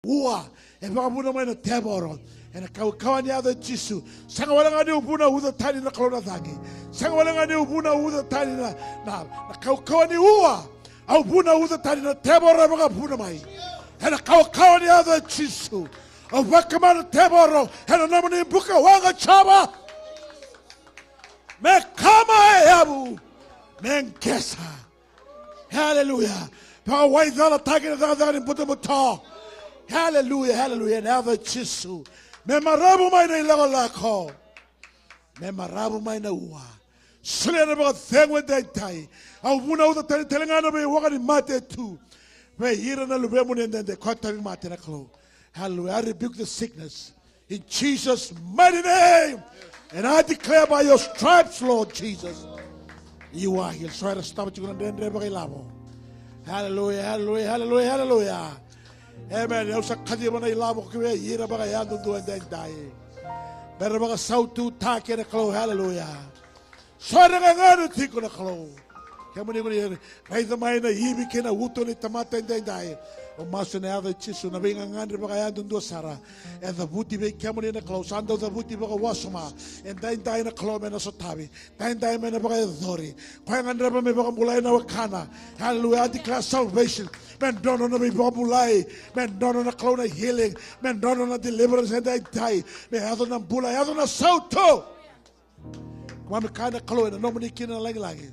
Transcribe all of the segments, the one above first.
Ua, e whakapuna mai na teboro, e na kaukawani ada Jisu. Sanga walanga ni upuna uda tani na kalona tangi. Sanga walanga ni upuna uda tani na kaukawani ua. Au puna uda tani na teboro whakapuna mai. E na kaukawani ada Jisu. Au wakamana teboro, e na namani buka wanga chaba. Me kama e abu, me nkesa. Hallelujah. Paka waidhala tagi na dhagani puta muta. Hallelujah, hallelujah. Now the Jisu. Me marabu mai na ilago lako. Me marabu mai na ua. Sule na baka thengwe dentai. Au muna uta tani telengana me waka ni mate tu. Me hira na lube mune ndende kota mi mate na klo. Hallelujah. I rebuke the sickness in Jesus' mighty name. And I declare by your stripes, Lord Jesus, you are healed. Try to stop it. You're going to do. Hallelujah, hallelujah, hallelujah, hallelujah. Amen. Eu sa kadi mana ilabo kwe ira baga yando do and dai. Pero baga sautu take na klo. Hallelujah. Sora nga ngano tiko na klo. Kamo ni ko rai da mai na ibi kena uto ni tamata and dai. O maso na ada Jisu na binga ngandre baga yando do sara. And the buti be kamo ni na klo. Sando the buti baga wasuma. And dai na klo me na sotabi. Dai me na baga dhori. Kwa ngandre ba me baga mulai na wakana. Hallelujah. I declare salvation. Men dono na may babulay. Men dono na clone healing. Men dono na deliverance and I die. Men hado na bulay. Hado na sauto. Kama kada clone na nomani kina lagi.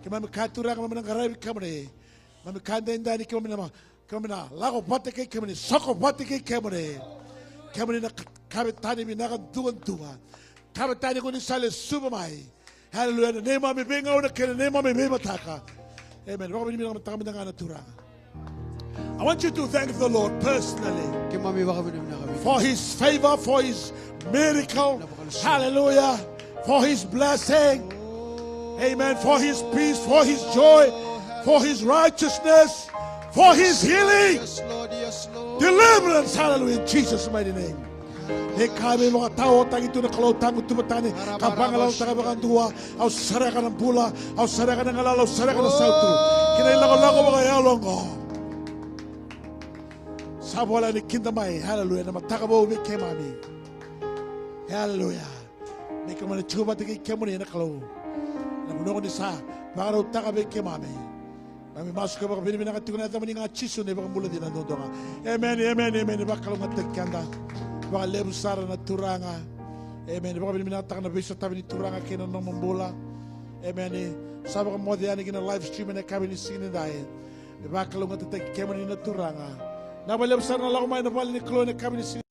Kama katurang mamang karabi kamre. Mami kada indani kama na lago pati kay kama ni soko pati kay kama ni. Kama ni na kabitani minakan tuwa. Kabitani ko ni sale subamay. Hallelujah. Name mami benga una kena name mami bema taka. Amen. Baka minimum na takam na turang. I want you to thank the Lord personally for His favor, for His miracle, hallelujah, for His blessing, amen, for His peace, for His joy, for His righteousness, for His healing, deliverance, hallelujah, in Jesus' mighty name. Kami mga tao tagito na kalotang tumatani kabangalaw tagabakan dua au saraka ng pula au saraka ng alalaw saraka ng sautu kinailango mga yalongo sabwala ni kindamay hallelujah na matakabaw mi kemami hallelujah may kamana chuba tigi kemuni na kalaw na muno ko ni sa para utakabe kemami kami masuk ke baka binibina ka tikuna ita maninga Jisu ne baka mula din ang dondonga amen amen amen baka kalong matekanda baka lebu sara na turanga amen baka binibinataka na bisa tabi ni turanga kina ng mambula amen sabi ka mo diyan na live stream na kami ni sinin dahil baka kalong matetag kemani na turanga na lebu sara na lang kumay na pala ni Chloe na kami ni sinin